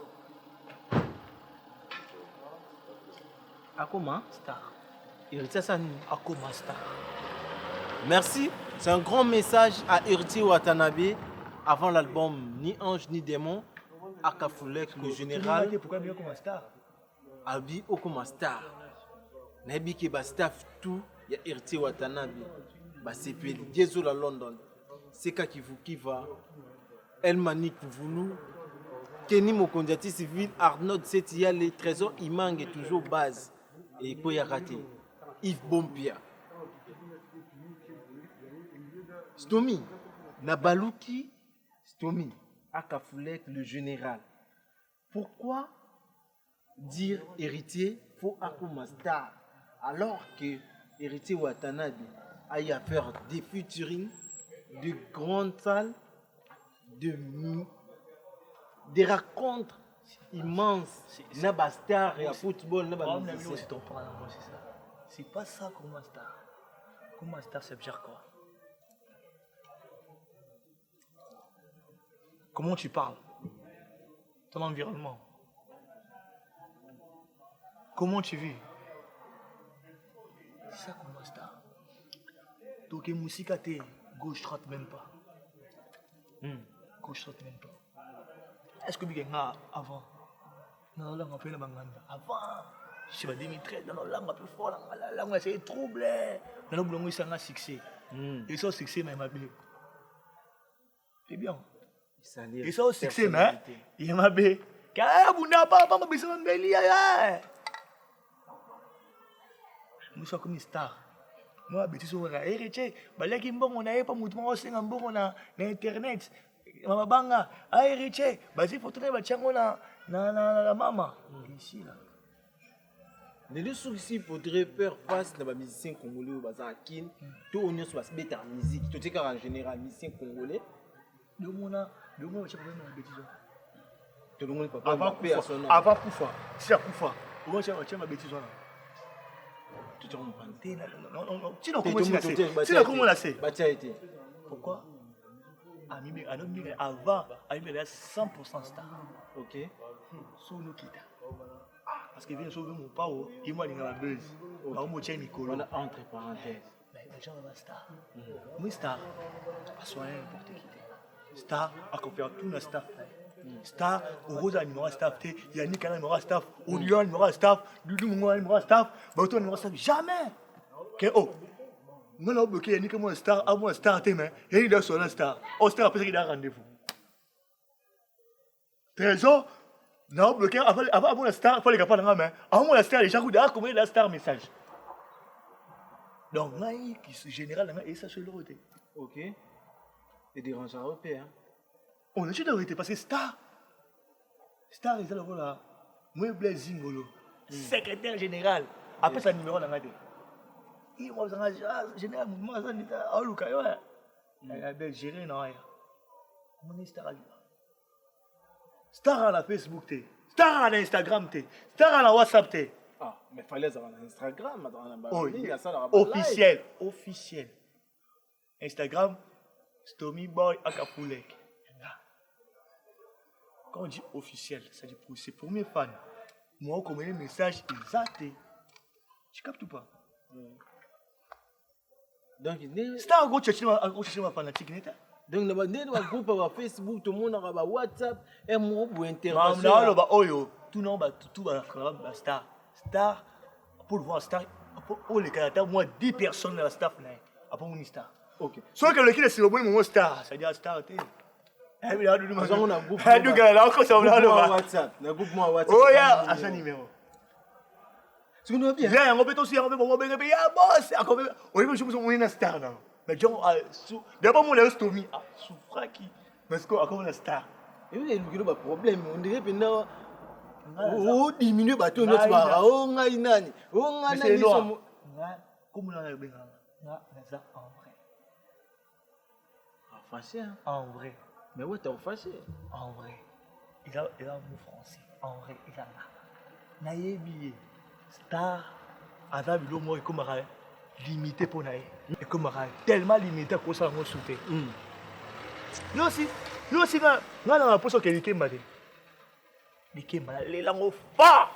À comment? Star. Héritier Sani. À comme un star. Merci. C'est un grand message à Héritier Watanabe avant l'album Ni Ange ni Démon. À Kafoulek, le général. Pourquoi bien comme un star? Abi Okuma Star. Nabi ki ba staff tout ya Héritier Watanabe. Ba CPL Diezo la London. Seka Kiva. El Manik Voulou. Kenny Mokondiati Civil. Arnaud Setia. Les trésors Imang est toujours base. Et Koya raté. Yves Bompia. Stomy. Nabaluki. Stomy. Akafoulek le général. Pourquoi dire héritier faut Akuma Star alors que héritier Watanabe aille à faire des featuring, de grandes salles, des racontes immenses, Naba Star et à football, Naba musicien. C'est pas ça Kuma Star. Kuma Star, c'est dire quoi? Comment tu parles? Ton environnement. Comment tu vis? C'est ça Kuma Star. Donc, la musique, gauche-droite même pas. Gauche-droite même pas. Est-ce que tu as avant? Non, là, on fait la banganda. Avant, je suis 2013, dans la langue un peu fort, la langue c'est troublé. Dans le boulot, c'est un succès. Et ça, succès, mais il c'est bien. Et ça, succès, mais il m'a bien. Car vous n'avez pas besoin de me nous sommes comme une star. Moi, je suis un héritier. Je suis un pas mouvement aussi na internet. Mama banga, héritier. Je faut tourner na maman. Ici là. Les soucis faudrait faire face à les musiciens congolais au bazar kin. Tout on est sur la bête en musique. Tout est en général musiciens congolais. Le monde tu peux me bêtise. Tout le monde peut pas avant Koufa. Si à Koufa. Au moins tu as ma bêtise là. Tu te rends compte? Non. Tu n'as comment la c'est? Pourquoi? Avant, il y a 100% star. Ok. Sous nos quitta. Parce qu'il vient sauver mon pao, il m'a dit la buzz. On a entre parenthèses. Mais les gens sont star. Moi, star, à soigner n'importe qui. Star, à faire tout notre staff. Star, au Rosa numéro staff, Yannick a numéro staff, Odion numéro staff, Doudou numéro staff, Bato numéro staff. Jamais! Oh! Non, non, bloqué Yannick moi star, à moi star, t'es mais, Yannick doit son star. Oh, star, après qu'il a rendez-vous. Trésor, non, bloqué, avant moi star, il faut les gars pas dans la main. Avant moi star, les gens vous disent comment la star message. Donc, là, qui se général, et ça se le roté. Ok. Et des rangs européens. On a toujours été parce que Star, ils sont là. Moi, Blaise Zingolo, secrétaire général. Après, ça numéro dans la tête. Il m'a dit, général, moi, ça n'est pas. Oh, Lucas, ouais. Il a bien géré, non, rien. Mon Star à lui. Star à la Facebook, Star à l'Instagram, Star à la WhatsApp, Ah, mais il fallait avoir Instagram. Officiel. Instagram, Stomy Boy Akafulek. Quand on dit officiel, ça dit pour ses premiers fans. Moi, comme un message exact. Tu captes ou pas? Donc, c'est un gros chercher ma fanatique. Donc, dans le groupe Facebook, tout le monde a WhatsApp, et moi, pour intervenir. Tout le monde, tout va Star. Star, pour le voir Star, pour les caractères, moi, 10 personnes dans la staff, après mon Star. Ok. Soit que le qui est sur le bon moment Star, ça dit Star, tu sais. On a un groupe WhatsApp. Oh, il y a un numéro. Tu connais bien? Viens, on peut aussi, on boss. On est un star là. Mais d'abord, mon est Stomy. Souffra qui. Parce qu'on est un star. Il y a un problème. On dirait que nous. Oh, diminuer bateau notre bar. Oh, nani. Oh, nani. Comme on a bien. Ça en vrai. En français. En vrai. Mais ouais, t'es fâché. En vrai, il a un mot français. En vrai, il a là. Naïbi, star, Ada Bilo, moi, comme limité pour Naï. Et comme tellement limité pour ça, on sauté. Nous aussi, nous on a l'impression que les Kemba, les langues fortes.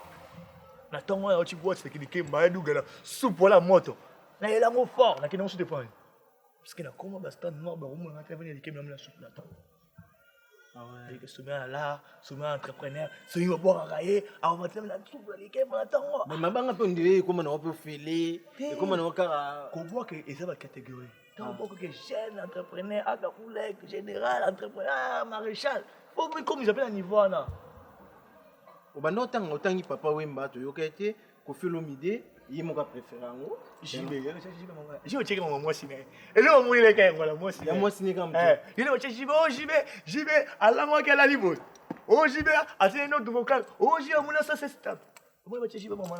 Nathan, moi, tu vois, c'est que les Kemba, nous, sous pour la moto. Les langues fortes, là, qui n'ont pas de point. Parce que là, comment baston, non, on a intervenu les Kemba, là, sous la table. Et que souvent là, souvent entrepreneur, souvent bon à railler, on va te mettre la soupe, les kèmes, attends. Mais ma banque peut dire comment on peut filer, comment on peut. Qu'on voit que c'est la catégorie. On voit que jeune entrepreneur, Akafoulek, général, entrepreneur, maréchal. Faut que comme ils appellent à niveau là. Au bas autant papa Wemba, tu as été, qu'on fait l'omidé. Il m'a préféré. J'ai checké mon moi ciné. Et là, on est là, voilà, moi ciné. Moi ciné comme ça. Il est j'y vais, à la moi qu'elle a niveau. Oh, j'y vais, attendez notre vocal. Oh, j'y vais, mon ça c'est stable. Moi, j'y vais, maman.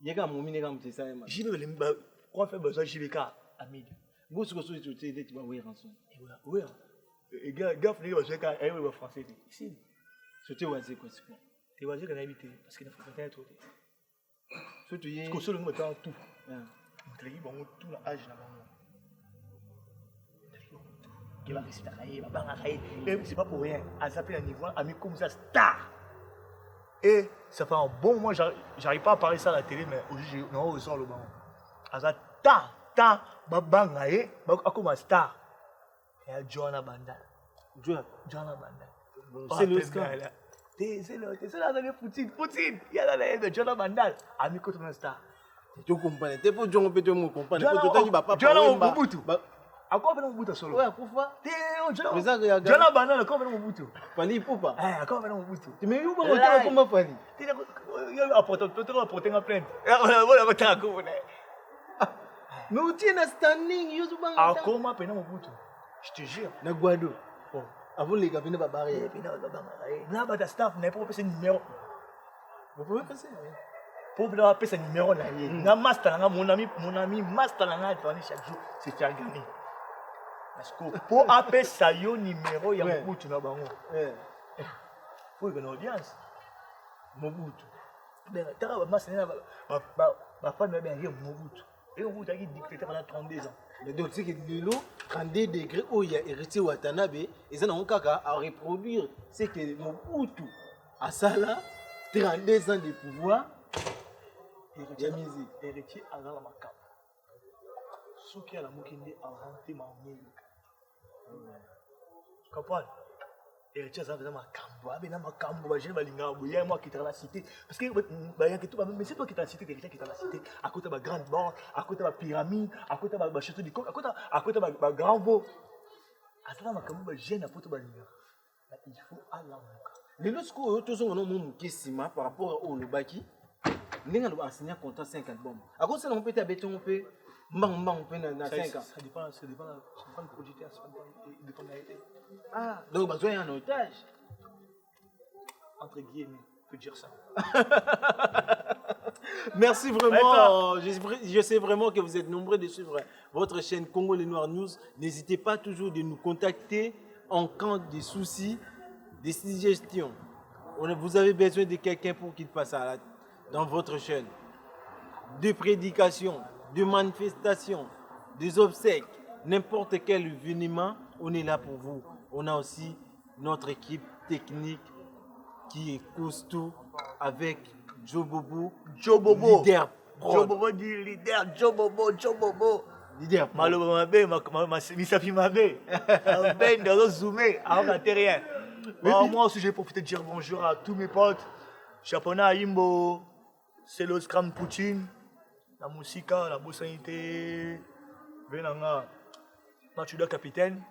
Il y a un moment où tu sais, J'y vais, quoi faire besoin, j'y vais, car, Amid. vous, ce que tu vas voir ensemble. Oui, et gars, il va jouer car, il va français. Ici, C'était oisé, quoi, c'est quoi. tu vas jouer qu'on a évité, parce qu'il faut faire trop. Surtout, il y a. Parce que seul, nous mettons tout. Ah. Tout l'âge là-bas. Il va rester à il va balayer. Et c'est pas pour rien. À s'appeler un niveau, ami comme ça, star. Et ça fait un bon moment, j'arrive pas à parler ça à la télé, mais aujourd'hui, je n'ai pas le banc. À ça, ta, babangaye, comme un star. Et à Johanna Bandal. Johanna Bandal. C'est le scandale. C'est là, dans Poutine. Il y a là, de Johanna Bandal. Ami comme un star. Tu comprends? Tu peux comprendre, tu peux comprendre. Johanna Mobutu. À quoi venons Mobutu solo? Ouais, pourquoi? Johanna Bandal, à quoi venons Mobutu? Fali Poupa. À quoi venons Mobutu? Tu m'as vu comment Fali? Il y a apporté en plainte. Voilà, mais où tu es standing? à comment venons Mobutu? Je te jure. Na Guado. Bon. Avant les gars, venez pas barrer. Là, bah, ta staff n'a pas passé numéro. Vous pouvez passer. Pour pouvoir passer numéro là. Mon ami, master là, chaque jour, c'est faire gagner. Parce que pour appeler ça, il y a un numéro, il y a Mobutu là-bas. Il faut une audience. Mobutu. Tu as ma femme m'a bien dit Mobutu. Et Mobutu a dit dictateur pendant 32 ans. Mais donc, c'est que le 32 degrés où il y a hérité Watanabe, et ça n'a pas à reproduire. C'est que Mobutu, à ça là, 32 ans de pouvoir, héritier à la macabre. Ce qui a la moukinde a rentré ma mouille. Tu comprends? Héritier à la macabre. Mais dans ma cambo, je vais aller à moi qui dans la cité. Parce que mais c'est toi qui t'as la cité, héritier qui t'a la cité. À côté de ma grande borne, à côté de ma pyramide, à côté de ma château du coq, à côté de ma grand veau. À ça, ma cambo, j'ai un pote de il faut aller à les lorsque tous on a mon question par rapport au Lubaki, nous avons enseigné comptant 50 bombes. À cause de ça, on peut t'habiter, on peut on peut dans 5 ans. Ça dépend du producteur, ça dépend de l'été. Ah, donc besoin d'un otage. Entre guillemets, on peut dire ça. Merci vraiment. Je sais vraiment que vous êtes nombreux de suivre votre chaîne Congo Les Noirs News. N'hésitez pas toujours de nous contacter en cas de soucis, des suggestions. Vous avez besoin de quelqu'un pour qu'il passe dans votre chaîne. De prédications, de manifestations, des obsèques, n'importe quel événement, on est là pour vous. On a aussi notre équipe technique qui est costaud avec Joe Bobo, leader pro. Joe Bobo dit leader, Joe Bobo. Leader pro. Malheureusement, Misafi Mabé. Ben, dans le zoomé, on n'a rien. Moi aussi, j'ai profité de dire bonjour à tous mes potes. Japonais à Imbo, c'est le Scram Poutine, la musique, la boussanité, Venanga, Mathieu capitaine,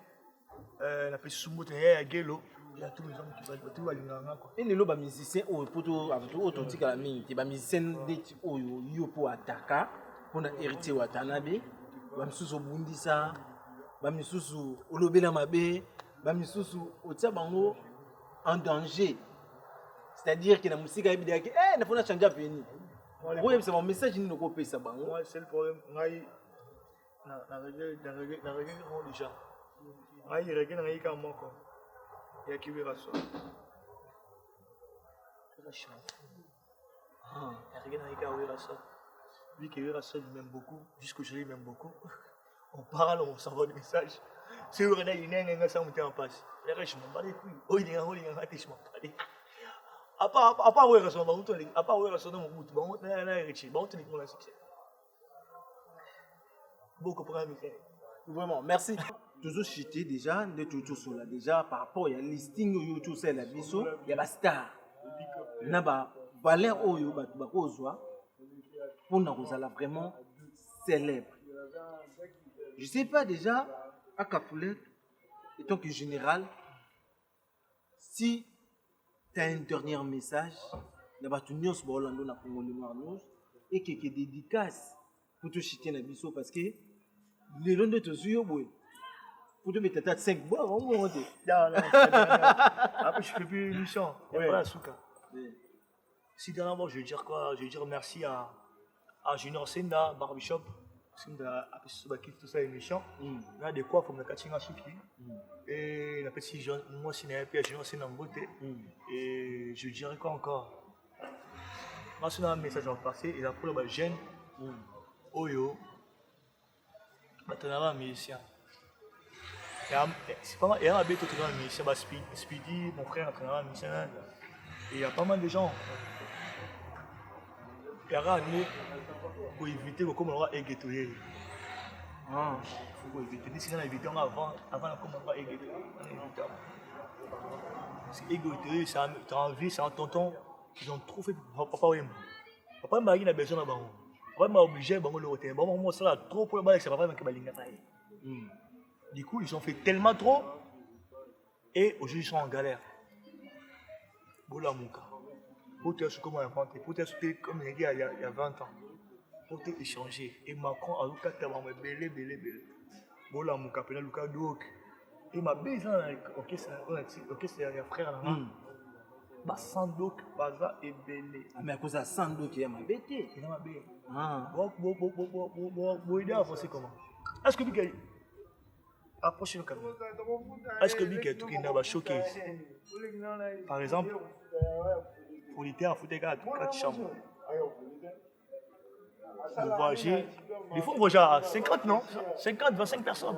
la petite Sumbote à Gelo. Il y a tous les hommes qui veulent tout aller dans la et les lobes musiciens pour authentique à la mine, les musiciens de pour attaquer pour hériter Watanabe, bamisusu bundisa, bamisusu olobela mabe, bamisusu otia bango en danger. C'est-à-dire que la musique a dit que il faut changer à venir. Oui, c'est mon message qui nous copie ça bango. Moi c'est le problème, ngai na reggae déjà. Ngai reggae na ngai comme moko. Il y a qui verra ça. Lui qui verra ça, il m'aime beaucoup. Jusqu'aujourd'hui, il m'aime beaucoup. On parle, on s'envoie des messages. Si vous regardez, il y a un gars qui en passe. Je m'en bats les couilles. Oh, il y a un gars qui m'en bats les couilles. À part où il reste, à part où il reste, mon bout, on est riche. On est pour succès. Beaucoup pour un micro. Vraiment, merci. Toujours cité déjà, de tout cela. Déjà, par rapport à listing YouTube, c'est la biso, il y a la star. Il y a la valeur au yo, pour nous vraiment célèbre. Je ne sais pas déjà, à Kafoulek, en tant que général, si tu as un dernier message, il y a tout le monde dans Congo Les Noirs News et qui est dédicace pour tout citer la biso parce que les gens de tous Vous devez être à 5 bois, on va monter. Non, c'est la dernière. Après, je fais plus l'émission. Ouais. Voilà, Souka. Si dernièrement, je vais dire quoi? Je vais dire merci à Junior Senda, Barbershop. Senda a fait tout ça émission. Là, de quoi, il faut me cacher un souki. Et la petite moi, c'est un Junior Senda en beauté. Et je dirais quoi encore? Moi, c'est un message en passé. Et après, le jeune, Oyo, maintenant, un musicien. C'est pas mal. Il y a un bête qui est un musicien. Speedy, mon frère, un musicien. Et il y a pas mal de gens. Il y a un pour éviter comme on va éguetoyer. Il faut éviter. Si on a évité avant comme on va éguetoyer. Parce que éguetoyer, c'est un envie, c'est un tonton. Ils ont trop fait pour Papa Wem. Papa Wem a besoin de bango. Papa Wem a obligé de le retenir. Bon, moi, ça là, trop pour le bail, c'est Papa Wem qui va l'inga. Du coup, ils ont fait tellement trop. Et aujourd'hui, ils sont en galère. Bola Mouka. Pour te dire comment inventer, pour te dire comme il y a 20 ans. Pour te échanger. Et Macron a Luka tellement belé. Bola Mouka, puis là, Luka Douk. Et ma besoin, ok, c'est un frère là. Bah, Sandouk, Baza et Belé. Mais à cause de Sandouk, il y a ma bête. Il y a ma bête. Bon, idée à penser comment? Est-ce que Bika. Approchez le caméra. Est-ce que Bika est tout qui n'a showcase? Par exemple, pour l'été à foutre 4 chambres. Vous voyagez. Il faut voyager à 50, non? 50, 25 personnes.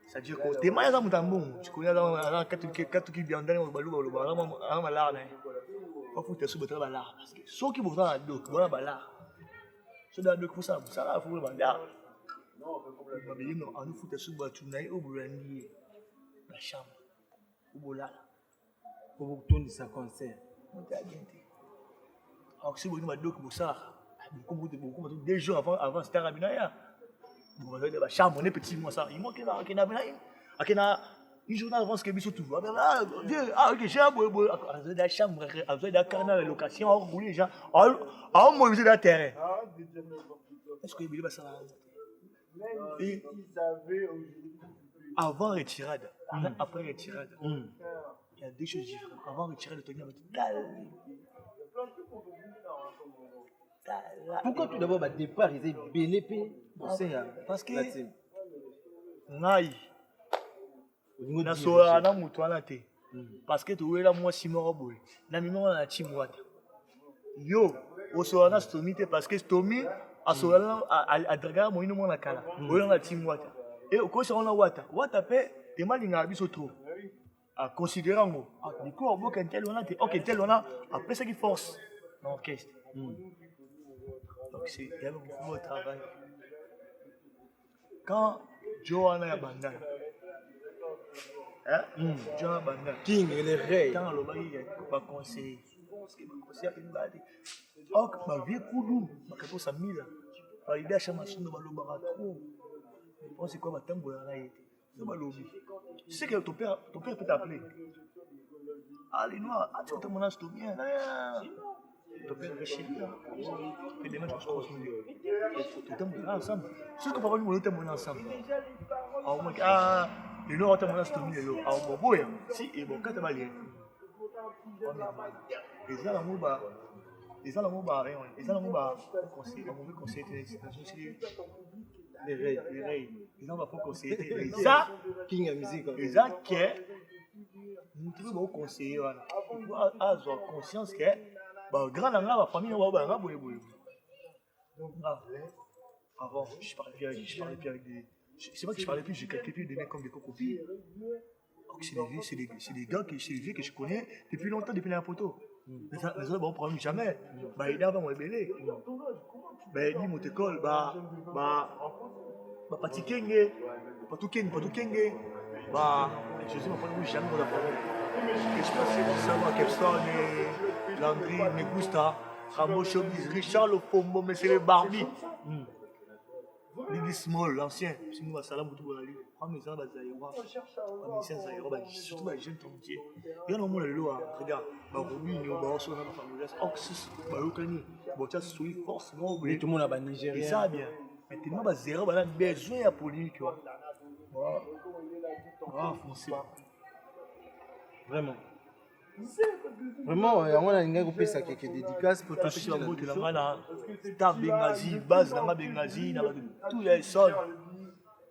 C'est-à-dire que t'es mal dans mon tambon. Tu connais dans 4 qui viennent dans le balou, le balou, à ma larne. Pas foutre sous le balard. Parce que ceux qui vont dans la doc, voilà balard. Ceux dans la doc, ça là, il faut le balard. On nous fout sous le batunaï au brandy. La chambre. Au bolala. Pour vous tourner ça concert. Alors si vous avez doc pour ça, beaucoup 2 jours avant c'était Rabinaya. Vous avez la chambre, on est petit moi ça. Il manque là, qu'il n'a pas une journée avant ce que biso tout. Ah ok, j'ai un boy avec la chambre, avec la carnet de location, on roule déjà. Ah moi j'ai la terre. Est-ce que il va ça? Et avant retirade, après retirade, il y a 2 choses différentes. Avant retirade, le Tony pourquoi tout d'abord, départ, ils étaient BLP? Parce que Naï, na soa na mutu ana te. Parce que tu es là, moi, si mort boy. Na mi mort na chimwata. Yo, o soa na stomi te parce que stomi a soa na a draga mo ino mo na kala. O na chimwata. Et au cours on a wata pe te mali na biso trop. À considérer en gros. Du coup, on voit tel on a ok tel on a après ça qui force dans l'orchestre. Donc c'est il y a beaucoup de travail. Quand Johanna a bandana, Johanna bandana, King et les Rey. quand le mari va conseiller, parce que le conseiller a une bade. Oh, ma vie koudou, ma kato sa mila, ma idée à chaque machine de balo baratou. Je pense c'est quoi ma tembo là a été. C'est balobi. Tu sais que ton père peut t'appeler. Ah les noirs, ah tu as mon âge tout bien. Ton père est chez lui là. Et demain tu vas se construire. Tu t'aimes ensemble. C'est ce qu'on va nous t'aimer ensemble. Ah, les noirs t'aimes ensemble tout bien. Ah bon boy, si et bon quand tu vas aller. Les gens l'amour bas. Les gens l'amour bas rien. Les gens l'amour bas. Conseil, on veut conseiller les règles. Les gens va faut conseiller. Ça King à musique. les gens qui nous trouvons conseiller voilà. Il faut avoir conscience que grand dans la famille on va ba boy. Donc avant je parlais plus avec des c'est pas que je parlais plus, j'ai quelques plus des mecs comme des cocopilles. C'est des gars c'est des vieux que je connais depuis longtemps, depuis la photo. Les autres bon problème jamais. Bah il avant moi belé. Bah dit mon école pas tikenge, pas tout kenge. Bah je sais pas jamais dans la problème. Et je passais dans ça moi Kepson Landry Megusta, Ramo Showbiz, Richard Le Pombo, mais c'est les Barbie. Lady Small, l'ancien, si nous salam tout aller. Prends mes gens Zaïwa. Ancien Zaïwa, surtout les jeunes tontiers. Il y a un moment le regarde, Romy, nous va sur notre famille. Oxys, Barokani, Bocha Sui, force, non, tout le monde a Nigérien. Et ça bien. Mais tellement zéro, on a besoin de polémique, tu vois. Ah, foncez. Vraiment. Vraiment, on a une ça qui est dédicace pour tout Napesi babote na nga na star bengazi base na nga bengazi na bato tous les sons.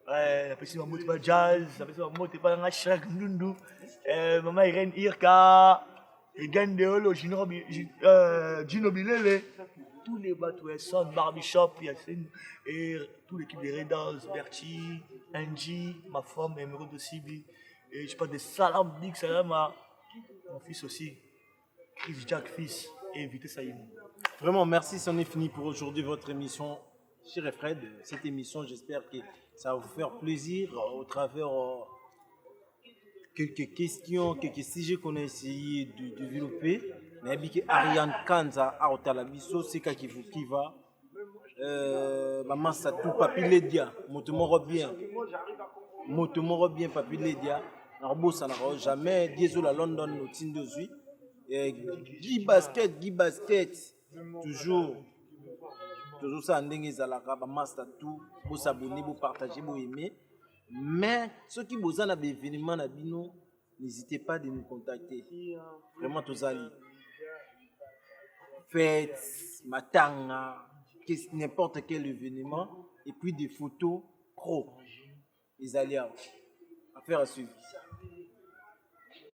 Napesi babote ba jazz, napesi babote pa nga Shrek Ndundu, mama Irene Irka, Egan Deolo, Gino Bilele, tous les bateaux sons, Barbershop, Yacine, et toute l'équipe des Raiders, Bertie, Angie, ma femme, Emerald de Sibi, et je parle de Salam, Big Salam à mon fils aussi. Chris Jack fils et invité Saïm. Vraiment, merci, c'en est fini pour aujourd'hui votre émission, cher Fred. Cette émission, j'espère que ça va vous faire plaisir au travers quelques questions, quelques sujets qu'on a essayé de développer. Mais Ariane Kanza a otalabiso, c'est qui vous qui va. Maman Satou, Papi Ledia, Motomoro bien, Papi Ledia. Arbo, ça n'a jamais. Désolé, London, nous tindozui. Guy Basket, toujours ça en dingue zalaka ba master tout, vous s'abonner, vous partager, vous aimer. Mais ceux qui vous en avez événement na bino, n'hésitez pas de nous contacter. Vraiment tous allez. Faites matanga, n'importe quel événement et puis des photos pro. Les alliés. Affaire à suivre.